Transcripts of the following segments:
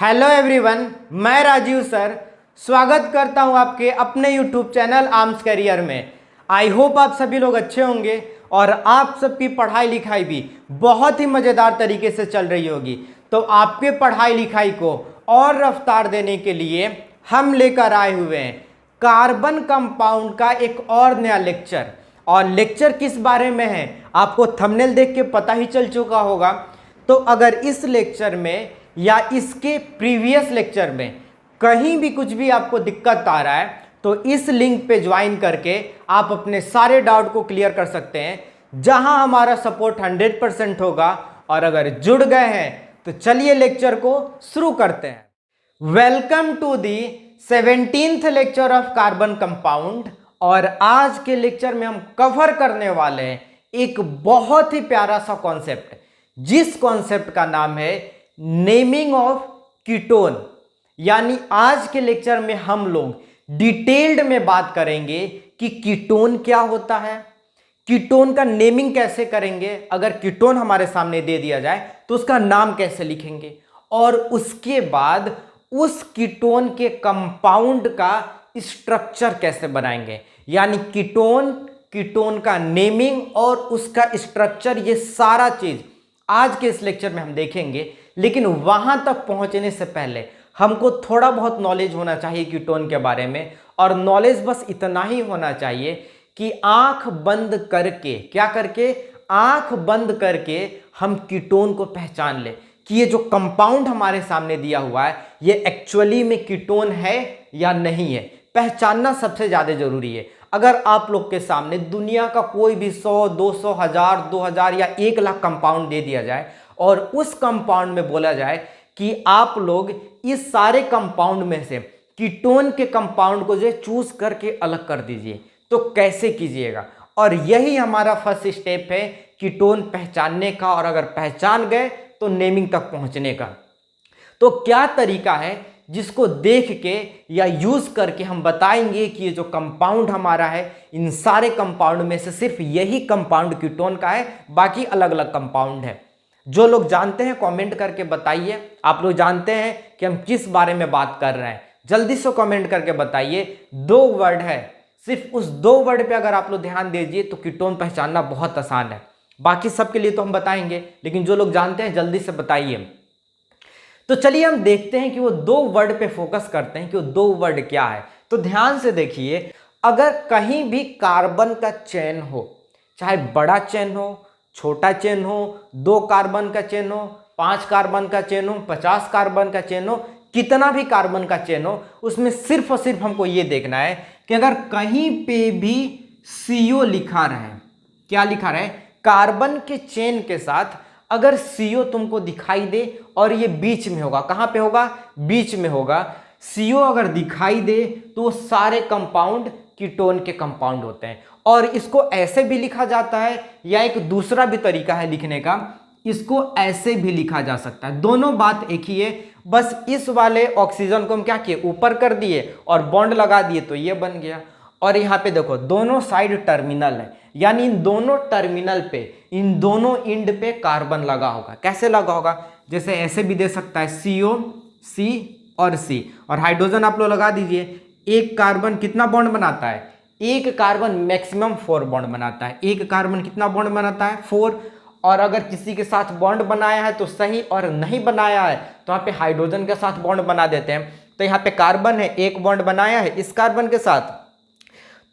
Hello everyone, मैं Rajiv sir स्वागत करता हूं आपके अपने यूट्यूब चैनल आर्म्स करियर में। आई होप आप सभी लोग अच्छे होंगे और आप सबकी पढ़ाई लिखाई भी बहुत ही मज़ेदार तरीके से चल रही होगी। तो आपके पढ़ाई लिखाई को और रफ्तार देने के लिए हम लेकर आए हुए हैं कार्बन कंपाउंड का एक और नया लेक्चर। और लेक्चर किस बारे में है आपको थंबनेल देख के पता ही चल चुका होगा। तो अगर इस लेक्चर में या इसके प्रीवियस लेक्चर में कहीं भी कुछ भी आपको दिक्कत आ रहा है तो इस लिंक पे ज्वाइन करके आप अपने सारे डाउट को क्लियर कर सकते हैं, जहां हमारा सपोर्ट 100% होगा। और अगर जुड़ गए हैं तो चलिए लेक्चर को शुरू करते हैं। Welcome to the 17th lecture of carbon compound. और आज के लेक्चर में हम कवर करने वाले हैं एक बहुत ही प्यारा सा कॉन्सेप्ट, जिस कॉन्सेप्ट का नाम है नेमिंग ऑफ कीटोन। यानी आज के लेक्चर में हम लोग डिटेल्ड में बात करेंगे कि कीटोन क्या होता है, कीटोन का नेमिंग कैसे करेंगे, अगर कीटोन हमारे सामने दे दिया जाए तो उसका नाम कैसे लिखेंगे, और उसके बाद उस कीटोन के कंपाउंड का स्ट्रक्चर कैसे बनाएंगे। यानी कीटोन, कीटोन का नेमिंग और उसका स्ट्रक्चर, ये सारा चीज आज के इस लेक्चर में हम देखेंगे। लेकिन वहां तक पहुंचने से पहले हमको थोड़ा बहुत नॉलेज होना चाहिए कीटोन के बारे में। और नॉलेज बस इतना ही होना चाहिए कि आंख बंद करके, क्या करके, आंख बंद करके हम कीटोन को पहचान ले कि ये जो कंपाउंड हमारे सामने दिया हुआ है ये एक्चुअली में कीटोन है या नहीं है। पहचानना सबसे ज्यादा जरूरी है। अगर आप लोग के सामने दुनिया का कोई भी 100, 200, 1000, 2000 या 1 लाख कंपाउंड दे दिया जाए और उस कंपाउंड में बोला जाए कि आप लोग इस सारे कंपाउंड में से कीटोन के कंपाउंड को जो चूज करके अलग कर दीजिए, तो कैसे कीजिएगा। और यही हमारा फर्स्ट स्टेप है कीटोन पहचानने का। और अगर पहचान गए तो नेमिंग तक पहुंचने का। तो क्या तरीका है जिसको देख के या यूज करके हम बताएंगे कि ये जो कंपाउंड हमारा है, इन सारे कंपाउंड में से सिर्फ यही कंपाउंड कीटोन का है, बाकी अलग अलग कंपाउंड है। जो लोग जानते हैं कमेंट करके बताइए। आप लोग जानते हैं कि हम किस बारे में बात कर रहे हैं, जल्दी से कमेंट करके बताइए। 2 वर्ड है, सिर्फ उस 2 वर्ड पे अगर आप लोग ध्यान दीजिए तो कीटोन पहचानना बहुत आसान है। बाकी सबके लिए तो हम बताएंगे, लेकिन जो लोग जानते हैं जल्दी से बताइए। तो चलिए हम देखते हैं कि वो 2 वर्ड पे फोकस करते हैं कि वो 2 वर्ड क्या है। तो ध्यान से देखिए, अगर कहीं भी कार्बन का चेन हो, चाहे बड़ा चेन हो, छोटा चेन हो, 2 कार्बन का चेन हो, 5 कार्बन का चेन हो, 50 कार्बन का चेन हो, कितना भी कार्बन का चेन हो, उसमें सिर्फ और सिर्फ हमको ये देखना है कि अगर कहीं पे भी CO लिखा रहे, क्या लिखा रहे, कार्बन के चेन के साथ अगर CO तुमको दिखाई दे और ये बीच में होगा, कहां पे होगा, बीच में होगा, CO अगर दिखाई दे तो सारे कंपाउंड कीटोन के कंपाउंड होते हैं। और इसको ऐसे भी लिखा जाता है, या एक दूसरा भी तरीका है लिखने का, इसको ऐसे भी लिखा जा सकता है। दोनों बात एक ही है, बस इस वाले ऑक्सीजन को हम क्या किए, ऊपर कर दिए और बॉन्ड लगा दिए तो ये बन गया। और यहाँ पे देखो दोनों साइड टर्मिनल है, यानी इन दोनों टर्मिनल पे, इन दोनों इंड पे कार्बन लगा होगा। कैसे लगा होगा, जैसे ऐसे भी दे सकता है, CO, C और C, और हाइड्रोजन आप लोग लगा दीजिए। एक कार्बन कितना बॉन्ड बनाता है, एक कार्बन मैक्सिमम 4 बॉन्ड बनाता है। एक कार्बन कितना बॉन्ड बनाता है, 4। और अगर किसी के साथ बॉन्ड बनाया है तो सही, और नहीं बनाया है तो यहाँ पे हाइड्रोजन के साथ बॉन्ड बना देते हैं। तो यहाँ पे कार्बन है, एक बॉन्ड बनाया है इस कार्बन के साथ,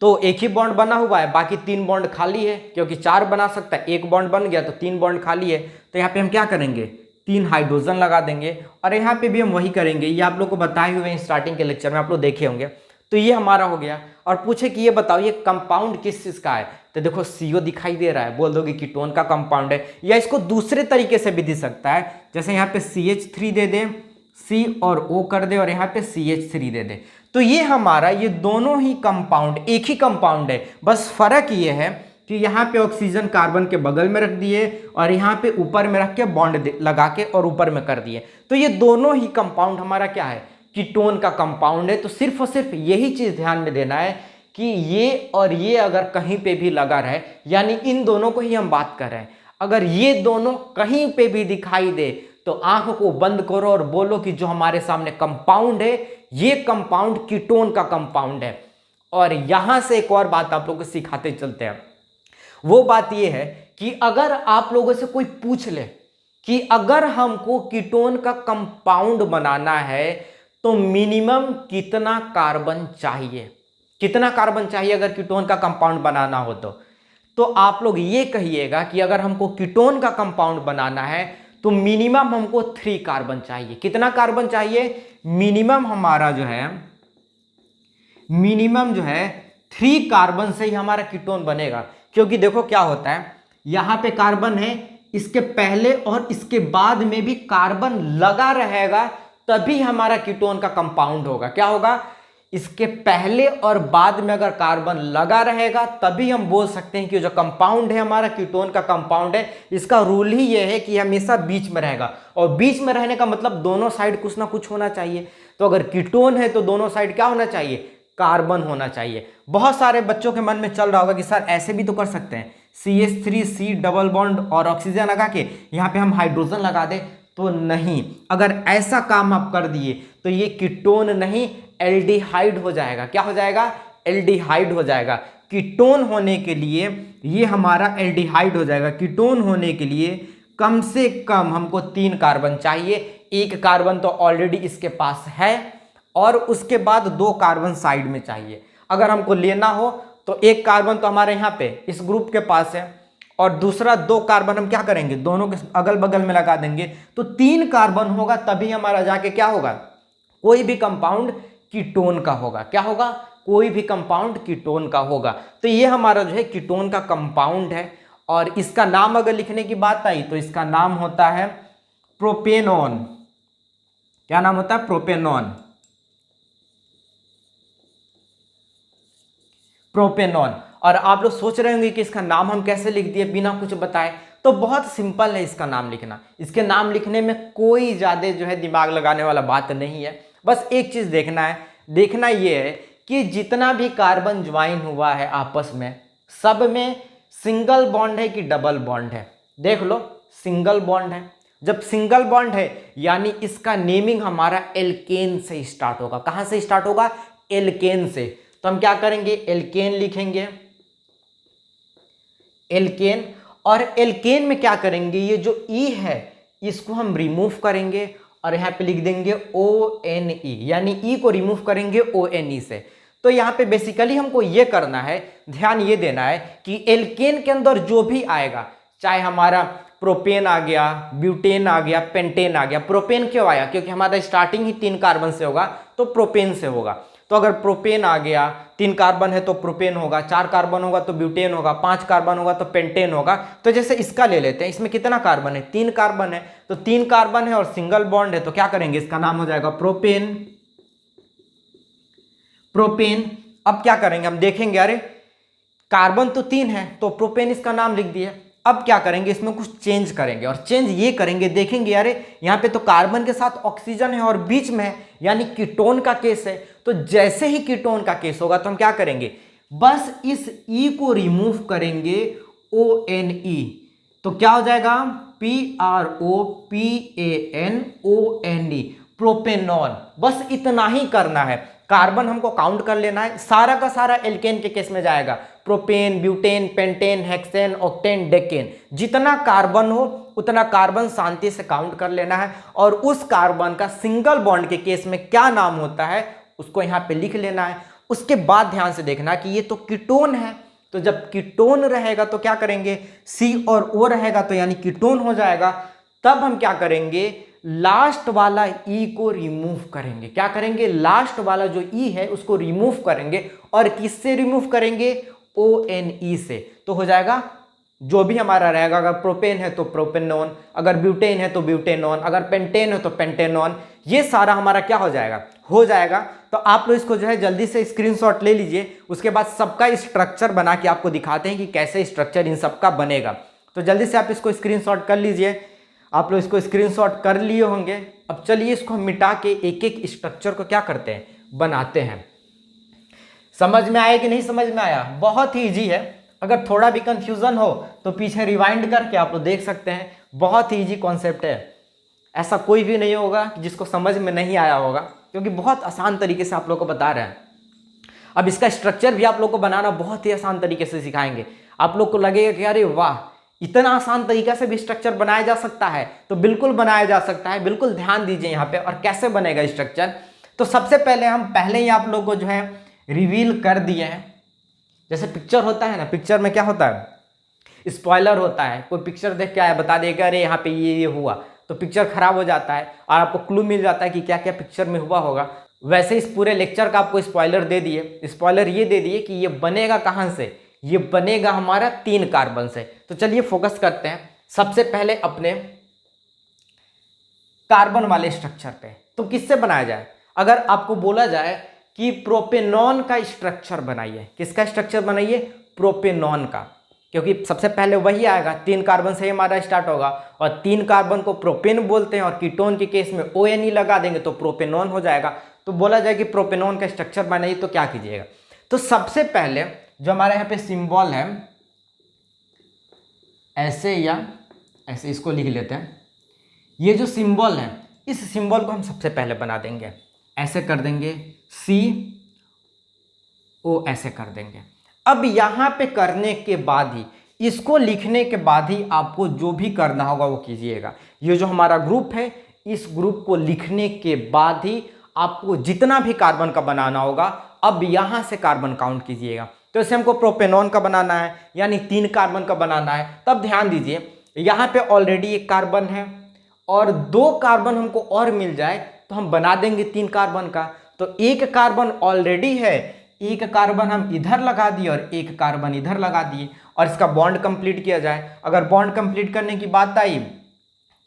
तो एक ही बॉन्ड बना हुआ है, बाकी 3 बॉन्ड खाली है, क्योंकि 4 बना सकता है, एक बॉन्ड बन गया तो 3 बॉन्ड खाली है। तो यहाँ पे हम क्या करेंगे, 3 हाइड्रोजन लगा देंगे। और यहाँ पे भी हम वही करेंगे, ये आप लोग को बताए हुए हैं स्टार्टिंग के लेक्चर में, आप लोग देखे होंगे। तो ये हमारा हो गया। और पूछे कि ये बताओ ये कंपाउंड किस चीज का है, तो देखो CO दिखाई दे रहा है, बोल दोगे कीटोन का कंपाउंड है। या इसको दूसरे तरीके से भी दे सकता है, जैसे यहाँ पे CH3 दे दे, C और O कर दे, और यहाँ पे CH3 दे दे। तो ये हमारा, ये दोनों ही कंपाउंड एक ही कंपाउंड है, बस फर्क ये है कि यहाँ पे ऑक्सीजन कार्बन के बगल में रख दिए और यहाँ पे ऊपर में रख के बॉन्ड लगा के और ऊपर में कर दिए। तो ये दोनों ही कंपाउंड हमारा क्या है, कीटोन का कंपाउंड है। तो सिर्फ और सिर्फ यही चीज ध्यान में देना है कि ये और ये अगर कहीं पे भी लगा रहे, यानी इन दोनों को ही हम बात कर रहे हैं, अगर ये दोनों कहीं पे भी दिखाई दे तो आंख को बंद करो और बोलो कि जो हमारे सामने कंपाउंड है ये कंपाउंड कीटोन का कंपाउंड है। और यहां से एक और बात आप लोगों को सिखाते चलते हैं। वो बात ये है कि अगर आप लोगों से कोई पूछ ले कि अगर हमको कीटोन का कंपाउंड बनाना है तो मिनिमम कितना कार्बन चाहिए, कितना कार्बन चाहिए अगर कीटोन का कंपाउंड बनाना हो तो आप लोग ये कहिएगा कि अगर हमको कीटोन का कंपाउंड बनाना है तो मिनिमम हमको 3 कार्बन चाहिए। कितना कार्बन चाहिए? मिनिमम हमारा जो है, मिनिमम जो है 3 कार्बन से ही हमारा कीटोन बनेगा। क्योंकि देखो क्या होता है, यहां पे कार्बन है, इसके पहले और इसके बाद में भी कार्बन लगा रहेगा तभी हमारा कीटोन का कंपाउंड होगा। क्या होगा? इसके पहले और बाद में अगर कार्बन लगा रहेगा तभी हम बोल सकते हैं कि जो कंपाउंड है हमारा कीटोन का कंपाउंड है। इसका रूल ही ये है कि हमेशा बीच में रहेगा, और बीच में रहने का मतलब दोनों साइड कुछ ना कुछ होना चाहिए। तो अगर कीटोन है तो दोनों साइड क्या होना चाहिए? कार्बन होना चाहिए। बहुत सारे बच्चों के मन में चल रहा होगा कि सर ऐसे भी तो कर सकते हैं, CH3C डबल बॉन्ड और ऑक्सीजन लगा के यहाँ पे हम हाइड्रोजन लगा दें। तो नहीं, अगर ऐसा काम आप कर दिए तो ये कीटोन नहीं एल्डिहाइड हो जाएगा। क्या हो जाएगा? एल्डिहाइड हो जाएगा। कीटोन होने के लिए ये हमारा एल्डिहाइड हो जाएगा। कीटोन होने के लिए कम से कम हमको 3 कार्बन चाहिए। 1 कार्बन तो ऑलरेडी इसके पास है और उसके बाद 2 कार्बन साइड में चाहिए। अगर हमको लेना हो तो 1 कार्बन तो हमारे यहाँ पे इस ग्रुप के पास है और दूसरा 2 कार्बन हम क्या करेंगे? दोनों के अगल बगल में लगा देंगे तो 3 कार्बन होगा, तभी हमारा जाके क्या होगा? कोई भी कंपाउंड कीटोन का होगा। क्या होगा? कोई भी कंपाउंड कीटोन का होगा। तो ये हमारा जो है कीटोन का कंपाउंड है। और इसका नाम अगर लिखने की बात आई तो इसका नाम होता है प्रोपेनॉन। क्या नाम होता है? प्रोपेनॉन। प्रोपेनॉन। और आप लोग सोच रहे होंगे कि इसका नाम हम कैसे लिख दिए बिना कुछ बताए। तो बहुत सिंपल है इसका नाम लिखना। इसके नाम लिखने में कोई ज़्यादा जो है दिमाग लगाने वाला बात नहीं है। बस एक चीज़ देखना है, देखना ये है कि जितना भी कार्बन ज्वाइन हुआ है आपस में, सब में सिंगल बॉन्ड है कि डबल बॉन्ड है? देख लो, सिंगल बॉन्ड है। जब सिंगल बॉन्ड है यानी इसका नेमिंग हमारा एल्केन से स्टार्ट होगा। कहाँ से स्टार्ट होगा? एल्केन से। तो हम क्या करेंगे? एल्केन लिखेंगे, एल्केन। और एल्केन में क्या करेंगे? ये जो ई है इसको हम रिमूव करेंगे और यहाँ पे लिख देंगे ONE, यानी ई को रिमूव करेंगे ONE से। तो यहाँ पे बेसिकली हमको ये करना है, ध्यान ये देना है कि एल्केन के अंदर जो भी आएगा, चाहे हमारा प्रोपेन आ गया, ब्यूटेन आ गया, पेंटेन आ गया। प्रोपेन क्यों आया? क्योंकि हमारा स्टार्टिंग ही 3 कार्बन से होगा तो प्रोपेन से होगा। तो अगर प्रोपेन आ गया, 3 कार्बन है तो प्रोपेन होगा, 4 कार्बन होगा तो ब्यूटेन होगा, 5 कार्बन होगा तो पेंटेन होगा। तो जैसे इसका ले लेते हैं, इसमें कितना कार्बन है? 3 कार्बन है। तो 3 कार्बन है और सिंगल बॉन्ड है तो क्या करेंगे? इसका नाम हो जाएगा प्रोपेन। प्रोपेन। अब क्या करेंगे? हम देखेंगे अरे कार्बन तो 3 है तो प्रोपेन इसका नाम लिख दिया। अब क्या करेंगे? इसमें कुछ चेंज करेंगे और चेंज ये करेंगे, देखेंगे अरे यहाँ पे तो कार्बन के साथ ऑक्सीजन है और बीच में है, यानी कीटोन का केस है। तो जैसे ही कीटोन का केस होगा तो हम क्या करेंगे? बस इस ई को रिमूव करेंगे, ONE। तो क्या हो जाएगा? PROPANONE, propanone. बस इतना ही करना है। कार्बन हमको काउंट कर लेना है, सारा का सारा एल्केन के केस में जाएगा। Propane, butane, pentane, hexane, octane, decane, जितना कार्बन हो उतना कार्बन शांति से काउंट कर लेना है और उस कार्बन का सिंगल बॉन्ड के केस में क्या नाम होता है उसको यहाँ पे लिख लेना है। उसके बाद ध्यान से देखना कि ये तो कीटोन है, तो जब कीटोन रहेगा तो क्या करेंगे? C और O रहेगा तो यानी कीटोन हो जाएगा। तब हम क्या करेंगे? लास्ट वाला E को रिमूव करेंगे। क्या करेंगे? लास्ट वाला जो E है उसको रिमूव करेंगे। और किससे रिमूव करेंगे? ONE से। तो हो जाएगा जो भी हमारा रहेगा, अगर प्रोपेन है तो प्रोपेनॉन, अगर ब्यूटेन है तो ब्यूटेनॉन, अगर पेंटेन है तो पेंटेनॉन। ये सारा हमारा क्या हो जाएगा? हो जाएगा। तो आप लोग इसको जो है जल्दी से स्क्रीनशॉट ले लीजिए। उसके बाद सबका स्ट्रक्चर बना के आपको दिखाते हैं कि कैसे स्ट्रक्चर इन सबका बनेगा। तो जल्दी से आप इसको स्क्रीनशॉट कर लीजिए। आप लोग इसको स्क्रीनशॉट कर लिए होंगे। अब चलिए इसको हम मिटा के एक एक स्ट्रक्चर को क्या करते हैं? बनाते हैं। समझ में आया कि नहीं समझ में आया? बहुत ही ईजी है। अगर थोड़ा भी कंफ्यूजन हो तो पीछे रिवाइंड करके आप लोग देख सकते हैं। बहुत ही ईजी कॉन्सेप्ट है। ऐसा कोई भी नहीं होगा जिसको समझ में नहीं आया होगा, क्योंकि बहुत आसान तरीके से आप लोग को बता रहे हैं। अब इसका स्ट्रक्चर भी आप लोग को बनाना बहुत ही आसान तरीके से सिखाएंगे। आप लोग को लगेगा कि अरे वाह, इतना आसान तरीका से भी स्ट्रक्चर बनाया जा सकता है। तो बिल्कुल बनाया जा सकता है, बिल्कुल ध्यान दीजिए यहाँ पे। और कैसे बनेगा स्ट्रक्चर, तो सबसे पहले हम पहले ही आप लोग को जो है रिवील कर दिए हैं। जैसे पिक्चर होता है ना, पिक्चर में क्या होता है, स्पॉइलर होता है। कोई पिक्चर देख के आया, बता देगा अरे यहाँ पे ये हुआ, तो पिक्चर खराब हो जाता है और आपको क्लू मिल जाता है कि क्या क्या पिक्चर में हुआ होगा। वैसे इस पूरे लेक्चर का आपको स्पॉइलर दे दिए। स्पॉइलर ये दे दिए कि ये बनेगा कहाँ से, ये बनेगा हमारा 3 कार्बन से। तो चलिए फोकस करते हैं सबसे पहले अपने कार्बन वाले स्ट्रक्चर पे। तो किससे बनाया जाए, अगर आपको बोला जाए कि प्रोपेनॉन का स्ट्रक्चर बनाइए, किसका स्ट्रक्चर बनाइए, प्रोपेनॉन का, क्योंकि सबसे पहले वही आएगा। 3 कार्बन से हमारा स्टार्ट होगा और 3 कार्बन को प्रोपेन बोलते हैं और कीटोन के केस में ONE लगा देंगे तो प्रोपेनॉन हो जाएगा। तो बोला जाए कि प्रोपेनॉन का स्ट्रक्चर बनाइए, तो क्या कीजिएगा, तो सबसे पहले जो हमारे यहाँ पे सिंबल है, ऐसे या ऐसे इसको लिख लेते हैं। ये जो सिंबल है, इस सिंबल को हम सबसे पहले बना देंगे, ऐसे कर देंगे CO, ऐसे कर देंगे। अब यहाँ पे करने के बाद ही, इसको लिखने के बाद ही आपको जो भी करना होगा वो कीजिएगा। ये जो हमारा ग्रुप है, इस ग्रुप को लिखने के बाद ही आपको जितना भी कार्बन का बनाना होगा, अब यहाँ से कार्बन काउंट कीजिएगा। तो इसे हमको प्रोपेनॉन का बनाना है, यानी 3 कार्बन का बनाना है। तब ध्यान दीजिए, यहाँ पे ऑलरेडी 1 कार्बन है और 2 कार्बन हमको और मिल जाए तो हम बना देंगे 3 कार्बन का। तो 1 कार्बन ऑलरेडी है, 1 कार्बन हम इधर लगा दिए और 1 कार्बन इधर लगा दिए, और इसका बॉन्ड कंप्लीट किया जाए। अगर बॉन्ड कंप्लीट करने की बात आई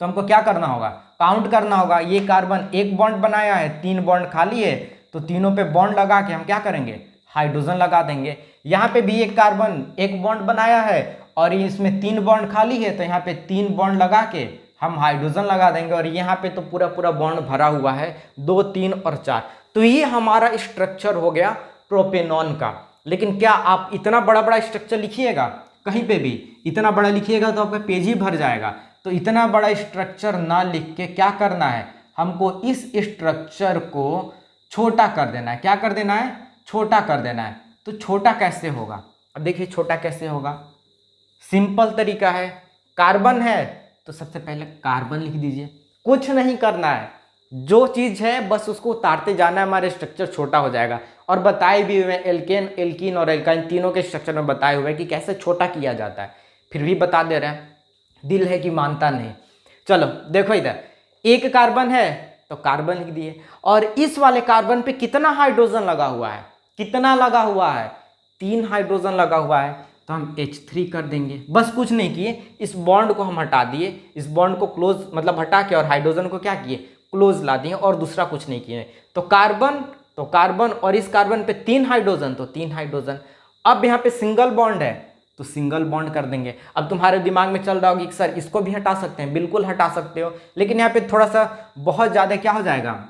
तो हमको क्या करना होगा, काउंट करना होगा। ये कार्बन 1 बॉन्ड बनाया है, 3 बॉन्ड खाली है, तो तीनों पे बॉन्ड लगा के हम क्या करेंगे, हाइड्रोजन लगा देंगे। यहाँ पे भी 1 कार्बन 1 बॉन्ड बनाया है और इसमें 3 बॉन्ड खाली है, तो यहाँ पे 3 बॉन्ड लगा के हम हाइड्रोजन लगा देंगे। और यहाँ पे तो पूरा पूरा बॉन्ड भरा हुआ है, 2, 3 और 4। तो ये हमारा स्ट्रक्चर हो गया प्रोपेनॉन का। लेकिन क्या आप इतना बड़ा बड़ा स्ट्रक्चर लिखिएगा, कहीं पे भी इतना बड़ा लिखिएगा तो आपका पेज ही भर जाएगा। तो इतना बड़ा स्ट्रक्चर ना लिख के क्या करना है, हमको इस स्ट्रक्चर को छोटा कर देना है। क्या कर देना है, छोटा कर देना है। तो छोटा कैसे होगा, अब देखिए छोटा कैसे होगा, सिंपल तरीका है। कार्बन है तो सबसे पहले कार्बन लिख दीजिए, कुछ नहीं करना है, जो चीज़ है बस उसको उतारते जाना है, हमारे स्ट्रक्चर छोटा हो जाएगा। और बताए भी हुए एल्केन, एल्कीन और एल्काइन तीनों के स्ट्रक्चर में बताए हुए कि कैसे छोटा किया जाता है, फिर भी बता दे रहे हैं, दिल है कि मानता नहीं। चलो देखो इधर 1 कार्बन है तो कार्बन लिख दिए, और इस वाले कार्बन पे कितना हाइड्रोजन लगा हुआ है, कितना लगा हुआ है, 3 हाइड्रोजन लगा हुआ है, तो हम H3 कर देंगे। बस कुछ नहीं किए, इस बॉन्ड को हम हटा दिए, इस बॉन्ड को क्लोज मतलब हटा के, और हाइड्रोजन को क्या किए, क्लोज ला दिए, और दूसरा कुछ नहीं किए। तो कार्बन और इस कार्बन पे 3 हाइड्रोजन, तो 3 हाइड्रोजन। अब यहाँ पे सिंगल बॉन्ड है तो सिंगल बॉन्ड कर देंगे। अब तुम्हारे दिमाग में चल रहा होगी कि सर इसको भी हटा सकते हैं, बिल्कुल हटा सकते हो, लेकिन यहाँ पे थोड़ा सा बहुत ज़्यादा क्या हो जाएगा,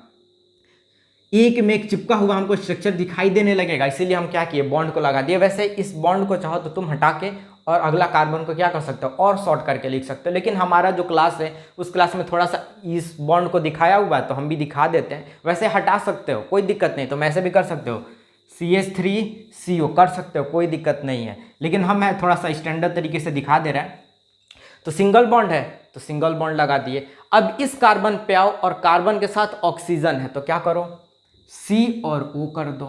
एक में एक चिपका हुआ हमको स्ट्रक्चर दिखाई देने लगेगा, इसीलिए हम क्या किए, बॉन्ड को लगा दिए। वैसे इस बॉन्ड को चाहो तो तुम हटा के और अगला कार्बन को क्या कर सकते हो, और शॉर्ट करके लिख सकते हो। लेकिन हमारा जो क्लास है उस क्लास में थोड़ा सा इस बॉन्ड को दिखाया हुआ है तो हम भी दिखा देते हैं। वैसे हटा सकते हो, कोई दिक्कत नहीं, तो ऐसे भी कर सकते हो, CH3CO कर सकते हो, कोई दिक्कत नहीं है। लेकिन हम थोड़ा सा स्टैंडर्ड तरीके से दिखा दे रहे हैं। तो सिंगल बॉन्ड है तो सिंगल बॉन्ड लगा दिए। अब इस कार्बन पे आओ और कार्बन के साथ ऑक्सीजन है, तो क्या करो, C और O कर दो।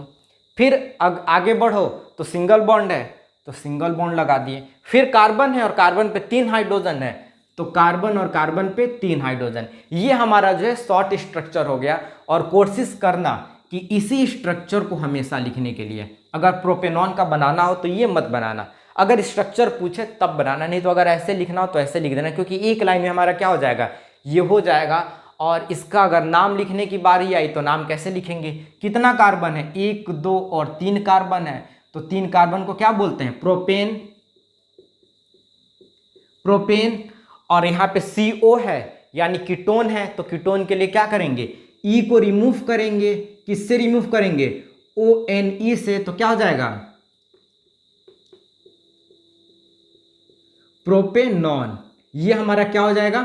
फिर आगे बढ़ो तो सिंगल बॉन्ड है तो सिंगल बॉन्ड लगा दिए। फिर कार्बन है और कार्बन पे 3 हाइड्रोजन है, तो कार्बन और कार्बन पे 3 हाइड्रोजन। ये हमारा जो है शॉर्ट स्ट्रक्चर हो गया। और कोशिश करना कि इसी स्ट्रक्चर को हमेशा लिखने के लिए, अगर प्रोपेनॉन का बनाना हो तो ये मत बनाना, अगर स्ट्रक्चर पूछे तब बनाना, नहीं तो अगर ऐसे लिखना हो तो ऐसे लिख देना, क्योंकि एक लाइन में हमारा क्या हो जाएगा, ये हो जाएगा। और इसका अगर नाम लिखने की बारी आई तो नाम कैसे लिखेंगे, कितना कार्बन है, 1, 2 और 3 कार्बन है, तो 3 कार्बन को क्या बोलते हैं, प्रोपेन। और यहाँ पे CO है यानी कीटोन है, तो कीटोन के लिए क्या करेंगे, E को रिमूव करेंगे, किससे रिमूव करेंगे, ONE से, तो क्या हो जाएगा, प्रोपेनॉन। ये हमारा क्या हो जाएगा,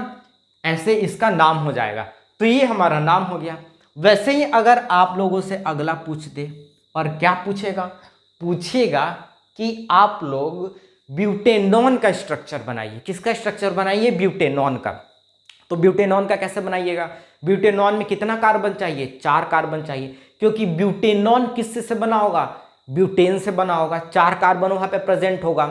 ऐसे इसका नाम हो जाएगा। तो ये हमारा नाम हो गया। वैसे ही अगर आप लोगों से अगला पूछ दे, और क्या पूछेगा, पूछेगा कि आप लोग ब्यूटेनॉन का स्ट्रक्चर बनाइए। किसका स्ट्रक्चर बनाइए? ब्यूटेनॉन का। तो ब्यूटेनॉन का कैसे बनाइएगा? ब्यूटेनॉन में कितना कार्बन चाहिए? 4 कार्बन चाहिए, क्योंकि ब्यूटेनॉन किससे से बना होगा? ब्यूटेन से बना होगा। 4 कार्बन वहां पे प्रेजेंट होगा।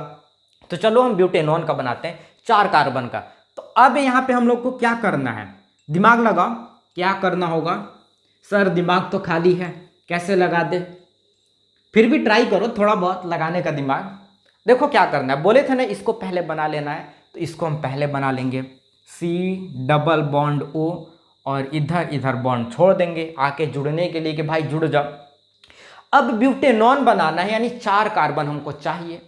तो चलो हम ब्यूटेनॉन का बनाते हैं, 4 कार्बन का। तो अब यहां पे हम लोग को क्या करना है? दिमाग लगाओ, क्या करना होगा? सर दिमाग तो खाली है, कैसे लगा दे? फिर भी ट्राई करो थोड़ा बहुत लगाने का दिमाग। देखो क्या करना है, बोले थे ना इसको पहले बना लेना है, तो इसको हम पहले बना लेंगे। C डबल बॉन्ड O, और इधर इधर बॉन्ड छोड़ देंगे आके जुड़ने के लिए कि भाई जुड़ जाओ। अब ब्यूटेनॉन बनाना है, यानी 4 कार्बन हमको चाहिए,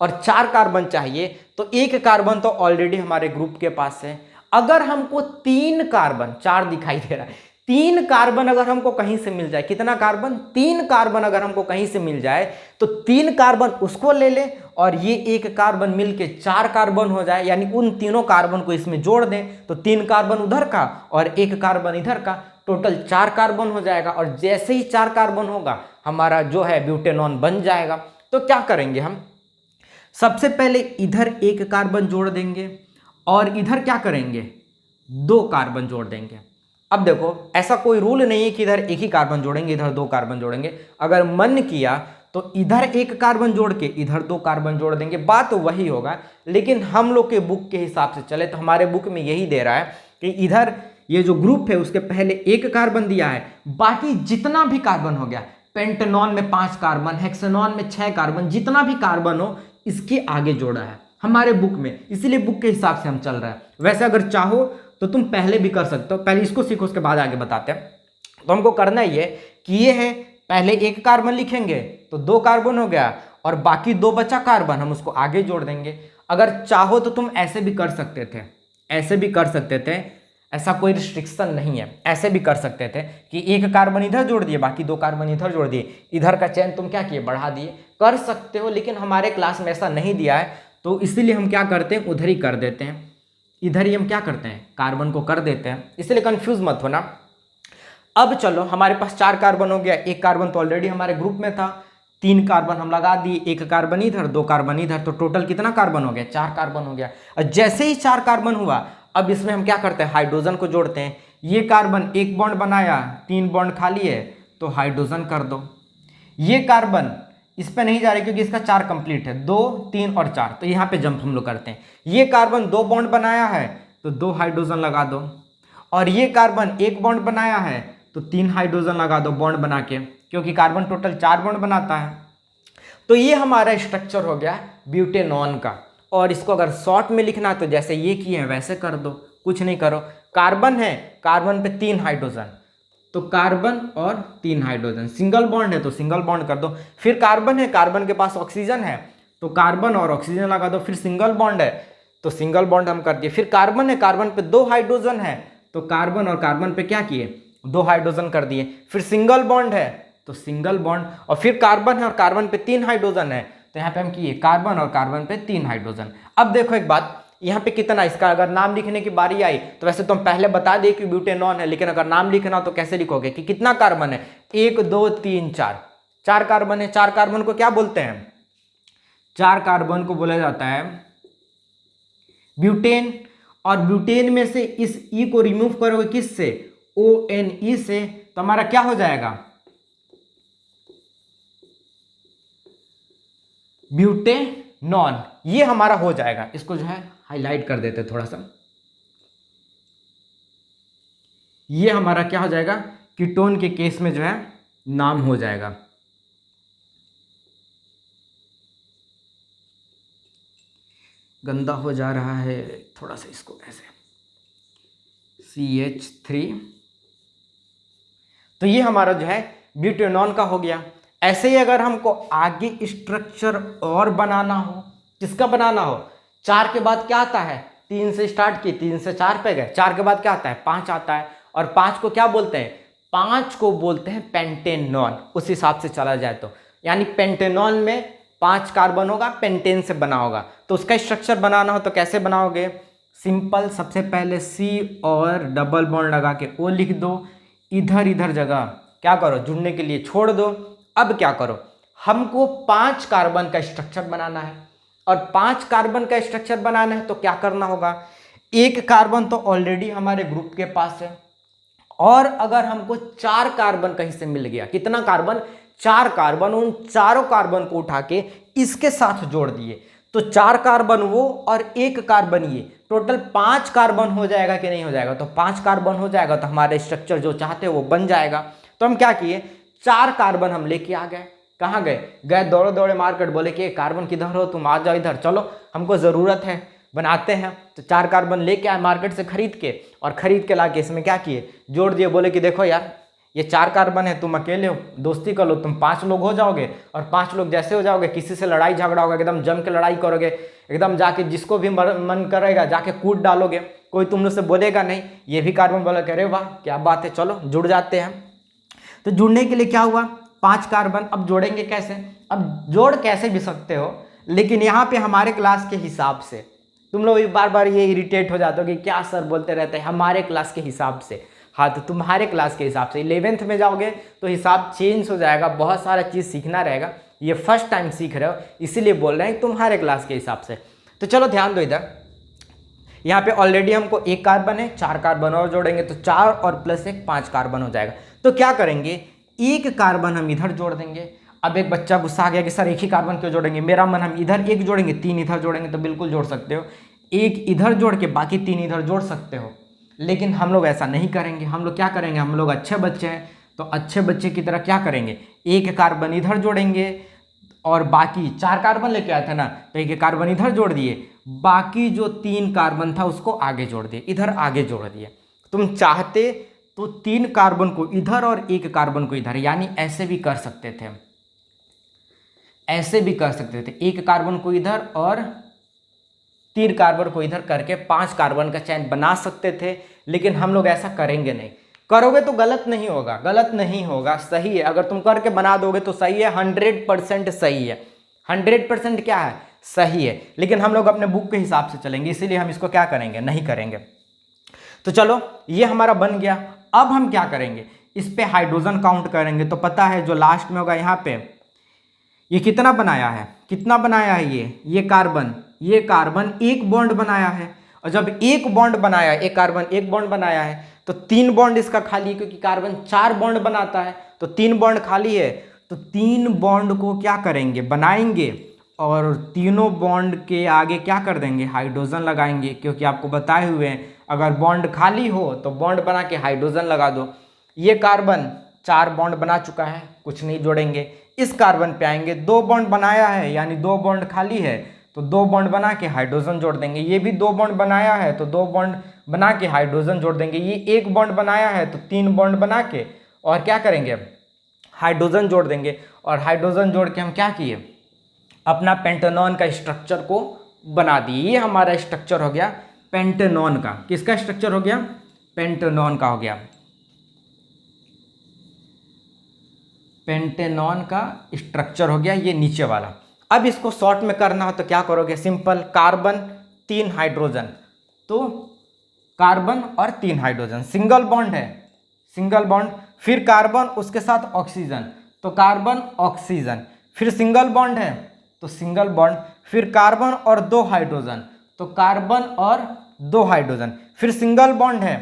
और 4 कार्बन चाहिए तो 1 कार्बन तो ऑलरेडी हमारे ग्रुप के पास है। अगर हमको 3 कार्बन, 4 दिखाई दे रहा है, 3 कार्बन अगर हमको कहीं से मिल जाए, कितना कार्बन? 3 कार्बन अगर हमको कहीं से मिल जाए तो 3 कार्बन उसको ले ले, और ये 1 कार्बन मिलके 4 कार्बन हो जाए, यानी उन तीनों कार्बन को इसमें जोड़ दें तो 3 कार्बन उधर का और 1 कार्बन इधर का, टोटल 4 कार्बन हो जाएगा। और जैसे ही 4 कार्बन होगा हमारा जो है ब्यूटेनॉन बन जाएगा। तो क्या करेंगे हम? सबसे पहले इधर 1 कार्बन जोड़ देंगे, और इधर क्या करेंगे? 2 कार्बन जोड़ देंगे। अब देखो ऐसा कोई रूल नहीं है कि इधर 1 ही कार्बन जोड़ेंगे, इधर 2 कार्बन जोड़ेंगे। अगर मन किया तो इधर 1 कार्बन जोड़ के इधर 2 कार्बन जोड़ देंगे, बात तो वही होगा। लेकिन हम लोग के बुक के हिसाब से चले तो हमारे बुक में यही दे रहा है कि इधर ये जो ग्रुप है उसके पहले 1 कार्बन दिया है, बाकी जितना भी कार्बन हो गया, पेंटेनॉन में 5 कार्बन, हेक्सेनॉन में 6 कार्बन, जितना भी कार्बन हो इसके आगे जोड़ा है हमारे बुक में, इसीलिए बुक के हिसाब से हम चल रहे हैं। वैसे अगर चाहो तो तुम पहले भी कर सकते हो, पहले इसको सीखो उसके बाद आगे बताते हैं। तो हमको करना ये कि ये है, पहले 1 कार्बन लिखेंगे तो 2 कार्बन हो गया, और बाकी 2 बचा कार्बन हम उसको आगे जोड़ देंगे। अगर चाहो तो तुम ऐसे भी कर सकते थे, ऐसे भी कर सकते थे, ऐसा कोई रिस्ट्रिक्शन नहीं है, ऐसे भी कर सकते थे कि 1 कार्बन इधर जोड़ दिए, बाकी 2 कार्बन इधर जोड़ दिए, इधर का चयन तुम क्या किए? बढ़ा दिए। कर सकते हो, लेकिन हमारे क्लास में ऐसा नहीं दिया है, तो इसीलिए हम क्या करते हैं? उधर ही कर देते हैं। इधर ही हम क्या करते हैं? कार्बन को कर देते हैं, इसलिए कंफ्यूज मत होना। अब चलो हमारे पास 4 कार्बन हो गया, 1 कार्बन तो ऑलरेडी हमारे ग्रुप में था, 3 कार्बन हम लगा दिए, 1 कार्बन इधर 2 कार्बन इधर, तो टोटल कितना कार्बन हो गया? 4 कार्बन हो गया। और जैसे ही 4 कार्बन हुआ, अब इसमें हम क्या करते हैं? हाइड्रोजन को जोड़ते हैं। ये कार्बन 1 बॉन्ड बनाया, 3 बॉन्ड खाली है तो हाइड्रोजन कर दो। ये कार्बन इस पे नहीं जा रही क्योंकि इसका 4 कंप्लीट है, 2 3 और 4, तो यहाँ पे जंप हम लोग करते हैं। ये कार्बन 2 बॉन्ड बनाया है तो 2 हाइड्रोजन लगा दो, और ये कार्बन 1 बॉन्ड बनाया है तो 3 हाइड्रोजन लगा दो बॉन्ड बना के, क्योंकि कार्बन टोटल 4 बॉन्ड बनाता है। तो ये हमारा स्ट्रक्चर हो गया ब्यूटेनॉन का। और इसको अगर शॉर्ट में लिखना है तो जैसे ये किए हैं वैसे कर दो, कुछ नहीं करो। कार्बन है, कार्बन पे 3 हाइड्रोजन, तो कार्बन और 3 हाइड्रोजन, सिंगल बॉन्ड है तो सिंगल बॉन्ड कर दो। फिर कार्बन है, कार्बन के पास ऑक्सीजन है तो कार्बन और ऑक्सीजन लगा दो। फिर सिंगल बॉन्ड है तो सिंगल बॉन्ड हम कर दिए। फिर कार्बन है, कार्बन पे 2 हाइड्रोजन है तो कार्बन और कार्बन पे क्या किए? 2 हाइड्रोजन कर दिए। फिर सिंगल बॉन्ड है तो सिंगल बॉन्ड, और फिर कार्बन है और कार्बन पे 3 हाइड्रोजन है तो यहाँ पे हम किए कार्बन और कार्बन पे 3 हाइड्रोजन। अब देखो एक बात, यहाँ पे कितना, इसका अगर नाम लिखने की बारी आई तो वैसे तो हम पहले बता दिए कि ब्यूटेनॉन है, लेकिन अगर नाम लिखना तो कैसे लिखोगे कि कितना कार्बन है? 1 2 3 4, 4 कार्बन है। 4 कार्बन को क्या बोलते हैं? 4 कार्बन को बोला जाता है ब्यूटेन। और ब्यूटेन में से इस ई को रिमूव करोगे किससे? ONE से, तो हमारा क्या हो जाएगा? ब्यूटेनॉन। ये हमारा हो जाएगा। इसको जो है हाईलाइट कर देते थोड़ा सा। ये हमारा क्या हो जाएगा? कीटोन के केस में जो है नाम हो जाएगा। गंदा हो जा रहा है थोड़ा सा, इसको ऐसे CH3। तो ये हमारा जो है ब्यूटेनॉन का हो गया। ऐसे ही अगर हमको आगे स्ट्रक्चर और बनाना हो, किसका बनाना हो? 4 के बाद क्या आता है? 3 से स्टार्ट किए, 3 से 4 पे गए, 4 के बाद क्या आता है? 5 आता है। और 5 को क्या बोलते हैं? 5 को बोलते हैं पेंटेनॉन, उस हिसाब से चला जाए तो। यानी पेंटेनॉन में 5 कार्बन होगा, पेंटेन से बना होगा। तो उसका स्ट्रक्चर बनाना हो तो कैसे बनाओगे? सिंपल, सबसे पहले C और डबल बॉन्ड लगा के O लिख दो। इधर इधर जगह क्या करो, जुड़ने के लिए छोड़ दो। अब क्या करो, हमको 5 कार्बन का स्ट्रक्चर बनाना है, और 5 कार्बन का स्ट्रक्चर बनाना है तो क्या करना होगा, एक कार्बन तो ऑलरेडी हमारे ग्रुप के पास है, और अगर हमको 4 कार्बन कहीं से मिल गया, कितना कार्बन, 4 कार्बन, उन चारों कार्बन को उठा के इसके साथ जोड़ दिए, तो 4 कार्बन वो और 1 कार्बन ये, टोटल 5 कार्बन हो जाएगा कि नहीं हो जाएगा, तो 5 कार्बन हो जाएगा, तो हमारे स्ट्रक्चर जो चाहते हैं वो बन जाएगा। तो हम क्या किए, 4 कार्बन हम लेके आ गए। कहाँ गए दौड़े दौड़े मार्केट, बोले कि कार्बन किधर हो, तुम आ जाओ इधर, चलो हमको ज़रूरत है, बनाते हैं। तो 4 कार्बन लेके आए मार्केट से खरीद के, और खरीद के लाके इसमें क्या किए, जोड़ दिए। बोले कि देखो यार ये 4 कार्बन है, तुम अकेले हो, दोस्ती कर लो, तुम 5 लोग हो जाओगे, और 5 लोग जैसे हो जाओगे, किसी से लड़ाई झगड़ा होगा, एकदम जम के लड़ाई करोगे, एकदम जाके जिसको भी मन करेगा जाके कूट डालोगे, कोई तुम लोग से बोलेगा नहीं। ये भी कार्बन बोला कि अरे वाह क्या बात है, चलो जुड़ जाते हैं। तो जुड़ने के लिए क्या हुआ, 5 कार्बन। अब जोड़ेंगे कैसे, अब जोड़ कैसे भी सकते हो, लेकिन यहाँ पे हमारे क्लास के हिसाब से, तुम लोग बार बार ये इरिटेट हो जाते हो कि क्या सर बोलते रहते हैं, हमारे क्लास के हिसाब से। हाँ, तो तुम्हारे क्लास के हिसाब से 11th में जाओगे तो हिसाब चेंज हो जाएगा, बहुत सारा चीज़ सीखना रहेगा। ये फर्स्ट टाइम सीख रहे हो, इसीलिए बोल रहे हैं तुम्हारे क्लास के हिसाब से। तो चलो ध्यान दो, इधर यहाँ पे ऑलरेडी हमको 1 कार्बन है, 4 कार्बन और जोड़ेंगे तो 4 और प्लस 1 5 कार्बन हो जाएगा। तो क्या करेंगे, 1 कार्बन हम इधर जोड़ देंगे। अब एक बच्चा गुस्सा आ गया कि सर एक ही कार्बन क्यों जोड़ेंगे, मेरा मन हम इधर 1 जोड़ेंगे, 3 इधर जोड़ेंगे, तो बिल्कुल जोड़ सकते हो, 1 इधर जोड़ के बाकी 3 इधर जोड़ सकते हो। लेकिन हम लोग ऐसा नहीं करेंगे, हम लोग क्या करेंगे, हम लोग अच्छे बच्चे हैं, तो अच्छे बच्चे की तरह क्या करेंगे, 1 कार्बन इधर जोड़ेंगे, और बाकी 4 कार्बन लेके आया था ना, तो 1 कार्बन इधर जोड़ दिए, बाकी जो 3 कार्बन था उसको आगे जोड़ दिए, इधर आगे जोड़ दिए। तुम चाहते तो 3 कार्बन को इधर और 1 कार्बन को इधर, यानी ऐसे भी कर सकते थे, ऐसे भी कर सकते थे, 1 कार्बन को इधर और 3 कार्बन को इधर करके 5 कार्बन का चैन बना सकते थे। लेकिन हम लोग ऐसा करेंगे नहीं। करोगे तो गलत नहीं होगा, गलत नहीं होगा, सही है, अगर तुम करके बना दोगे तो सही है, 100% सही है, 100% क्या है, सही है। लेकिन हम लोग अपने बुक के हिसाब से चलेंगे, इसीलिए हम इसको क्या करेंगे, नहीं करेंगे। तो चलो ये हमारा बन गया। अब हम क्या करेंगे, इस पे हाइड्रोजन काउंट करेंगे, तो पता है जो लास्ट में होगा यहाँ पे, ये कितना बनाया है, कितना बनाया है, ये कार्बन, ये कार्बन 1 बॉन्ड बनाया है। और जब 1 बॉन्ड बनाया, एक कार्बन 1 बॉन्ड बनाया है, तो 3 बॉन्ड इसका खाली है, क्योंकि कार्बन 4 बॉन्ड बनाता है, तो 3 बॉन्ड खाली है। तो 3 बॉन्ड को क्या करेंगे, बनाएंगे, और तीनों बॉन्ड के आगे क्या कर देंगे, हाइड्रोजन लगाएंगे, क्योंकि आपको बताए हुए हैं अगर बॉन्ड खाली हो तो बॉन्ड बना के हाइड्रोजन लगा दो। ये कार्बन 4 बॉन्ड बना चुका है, कुछ नहीं जोड़ेंगे। इस कार्बन पे आएंगे, 2 बॉन्ड बनाया है, यानी 2 बॉन्ड खाली है, तो 2 बॉन्ड बना के हाइड्रोजन जोड़ देंगे। ये भी 2 बॉन्ड बनाया है, तो 2 बॉन्ड बना के हाइड्रोजन जोड़ देंगे। ये 1 बॉन्ड बनाया है, तो 3 बॉन्ड बना के और क्या करेंगे, हाइड्रोजन जोड़ देंगे। और हाइड्रोजन जोड़ के हम क्या किए, अपना पेंटेनॉन का स्ट्रक्चर को बना दिए। ये हमारा स्ट्रक्चर हो गया पेंटेनॉन का। किसका स्ट्रक्चर हो गया, पेंटेनॉन का हो गया, पेंटेनॉन का स्ट्रक्चर हो गया ये नीचे वाला। अब इसको शॉर्ट में करना हो तो क्या करोगे, सिंपल, कार्बन 3 हाइड्रोजन, तो कार्बन और 3 हाइड्रोजन, सिंगल बॉन्ड है, सिंगल बॉन्ड, फिर कार्बन उसके साथ ऑक्सीजन, तो कार्बन ऑक्सीजन, फिर सिंगल बॉन्ड है तो सिंगल बॉन्ड, फिर कार्बन और 2 हाइड्रोजन, तो कार्बन और 2 हाइड्रोजन, फिर सिंगल बॉन्ड है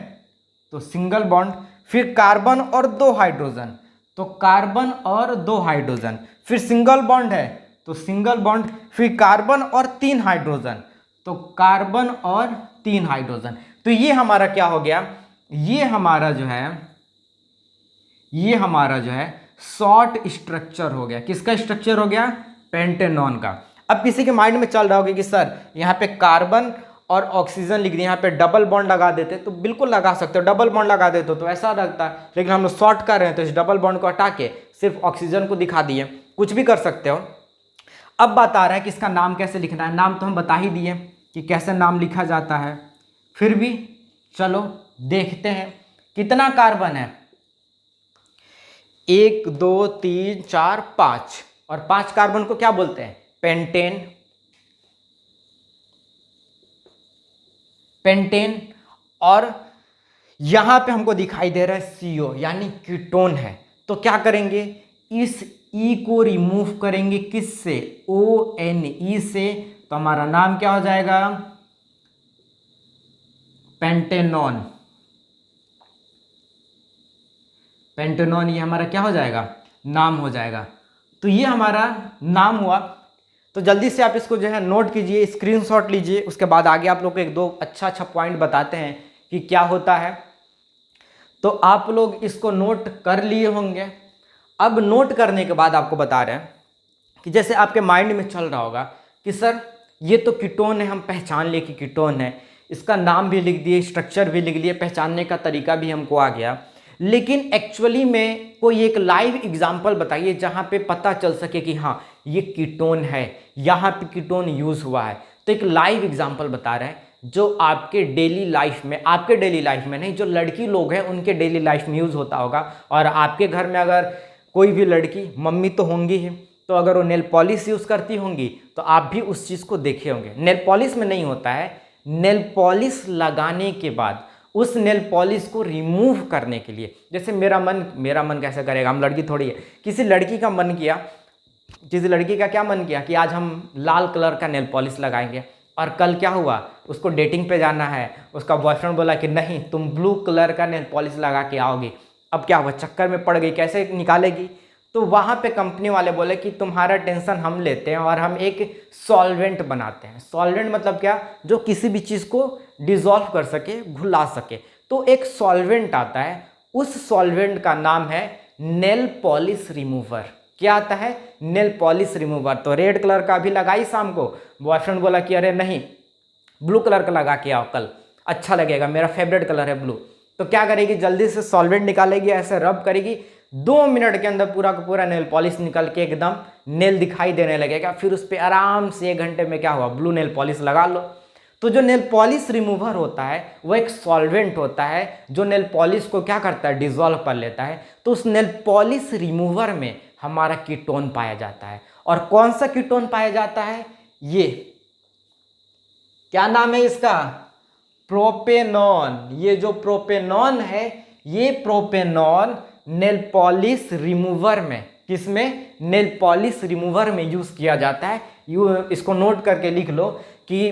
तो सिंगल बॉन्ड, फिर कार्बन और 2 हाइड्रोजन, तो कार्बन और 2 हाइड्रोजन, फिर सिंगल बॉन्ड है तो सिंगल बॉन्ड, फिर कार्बन और 3 हाइड्रोजन, तो कार्बन और 3 हाइड्रोजन। तो ये हमारा क्या हो गया, ये हमारा जो है, ये हमारा जो है शॉर्ट स्ट्रक्चर हो गया। किसका स्ट्रक्चर हो गया, पेंटेनॉन का। अब किसी के माइंड में चल रहा होगा कि सर यहाँ पे कार्बन और ऑक्सीजन लिख दिया, यहाँ पे डबल बॉन्ड लगा देते, तो बिल्कुल लगा सकते हो, डबल बॉन्ड लगा देते तो ऐसा लगता है, लेकिन हम लोग शॉर्ट कर रहे हैं तो इस डबल बॉन्ड को हटा के सिर्फ ऑक्सीजन को दिखा दिए। कुछ भी कर सकते हो। अब बात आ रहा है कि इसका नाम कैसे लिखना है। नाम तो हम बता ही दिए कि कैसे नाम लिखा जाता है, फिर भी चलो देखते हैं। कितना कार्बन है, 1 2 3 4 5, और 5 कार्बन को क्या बोलते हैं, पेंटेन। पेंटेन, और यहाँ पे हमको दिखाई दे रहा है CO यानी कीटोन है। तो क्या करेंगे, इस E को रिमूव करेंगे किससे, ONE से, तो हमारा नाम क्या हो जाएगा, पेंटेनॉन। पेंटेनॉन ये हमारा क्या हो जाएगा, नाम हो जाएगा। तो ये हमारा नाम हुआ। तो जल्दी से आप इसको जो है नोट कीजिए, स्क्रीनशॉट लीजिए, उसके बाद आगे आप लोग को एक दो अच्छा अच्छा पॉइंट बताते हैं कि क्या होता है। तो आप लोग इसको नोट कर लिए होंगे। अब नोट करने के बाद आपको बता रहे हैं कि जैसे आपके माइंड में चल रहा होगा कि सर ये तो कीटोन है, हम पहचान लिए कि कीटोन है, इसका नाम भी लिख दिए, स्ट्रक्चर भी लिख लिए, पहचानने का तरीका भी हमको आ गया, लेकिन एक्चुअली में कोई एक लाइव एग्जांपल बताइए जहाँ पे पता चल सके कि हाँ ये कीटोन है, यहाँ पे कीटोन यूज़ हुआ है। तो एक लाइव एग्जांपल बता रहे हैं जो आपके डेली लाइफ में, आपके डेली लाइफ में नहीं, जो लड़की लोग हैं उनके डेली लाइफ में यूज़ होता होगा। और आपके घर में अगर कोई भी लड़की, मम्मी तो होंगी ही, तो अगर वो नेल पॉलिश यूज़ करती होंगी तो आप भी उस चीज़ को देखे होंगे। नेल पॉलिश में नहीं होता है, नेल पॉलिश लगाने के बाद उस नेल पॉलिश को रिमूव करने के लिए, जैसे मेरा मन कैसे करेगा, हम लड़की थोड़ी है, किसी लड़की का मन किया, किसी लड़की का क्या मन किया कि आज हम लाल कलर का नेल पॉलिश लगाएंगे, और कल क्या हुआ, उसको डेटिंग पे जाना है, उसका बॉयफ्रेंड बोला कि नहीं तुम ब्लू कलर का नेल पॉलिश लगा के आओगी। अब क्या हुआ, चक्कर में पड़ गई, कैसे निकालेगी। तो वहाँ पे कंपनी वाले बोले कि तुम्हारा टेंशन हम लेते हैं और हम एक सॉल्वेंट बनाते हैं। सॉल्वेंट मतलब क्या, जो किसी भी चीज़ को डिसॉल्व कर सके, घुला सके। तो एक सॉल्वेंट आता है, उस सॉल्वेंट का नाम है नेल पॉलिश रिमूवर। क्या आता है, नेल पॉलिश रिमूवर। तो रेड कलर का भी लगाई शाम को, बॉयफ्रेंड बोला कि अरे नहीं ब्लू कलर का लगा के आओ, कल अच्छा लगेगा, मेरा फेवरेट कलर है ब्लू। तो क्या करेगी, जल्दी से सॉल्वेंट निकालेगी, ऐसे रब करेगी, 2 मिनट के अंदर पूरा का पूरा नेल पॉलिश निकल के एकदम नेल दिखाई देने लगेगा। फिर उस पर आराम से 1 घंटे में क्या हुआ, ब्लू नेल पॉलिश लगा लो। तो जो नेल पॉलिश रिमूवर होता है वो एक सॉल्वेंट होता है जो नेल पॉलिश को क्या करता है, डिसॉल्व कर लेता है। तो उस नेल पॉलिश रिमूवर में हमारा कीटोन पाया जाता है। और कौन सा कीटोन पाया जाता है, ये क्या नाम है इसका, प्रोपेनॉन। ये जो प्रोपेनॉन है, ये प्रोपेनॉन नेल पॉलिश रिमूवर में, किसमें, नेल पॉलिश रिमूवर में यूज किया जाता है। इसको नोट करके लिख लो कि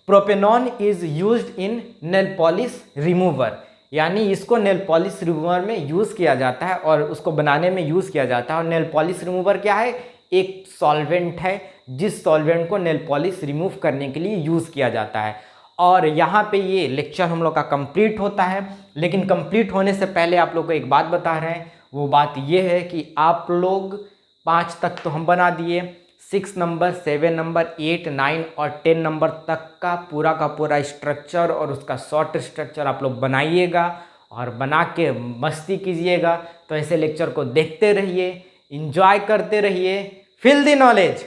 propanone is used in nail polish remover, यानी इसको नेल पॉलिश रिमूवर में यूज किया जाता है और उसको बनाने में यूज किया जाता है। और नेल पॉलिश रिमूवर क्या है, एक सॉल्वेंट है जिस सॉल्वेंट को नेल पॉलिश रिमूव करने के लिए यूज किया जाता है। और यहाँ पे ये लेक्चर हम लोग का कंप्लीट होता है, लेकिन कंप्लीट होने से पहले आप लोग को एक बात बता रहे हैं। वो बात ये है कि आप लोग 5 तक तो हम बना दिए, 6 नंबर, 7 नंबर, 8, 9 और 10 नंबर तक का पूरा स्ट्रक्चर और उसका शॉर्ट स्ट्रक्चर आप लोग बनाइएगा और बना के मस्ती कीजिएगा। तो ऐसे लेक्चर को देखते रहिए, इंजॉय करते रहिए, फील द नॉलेज।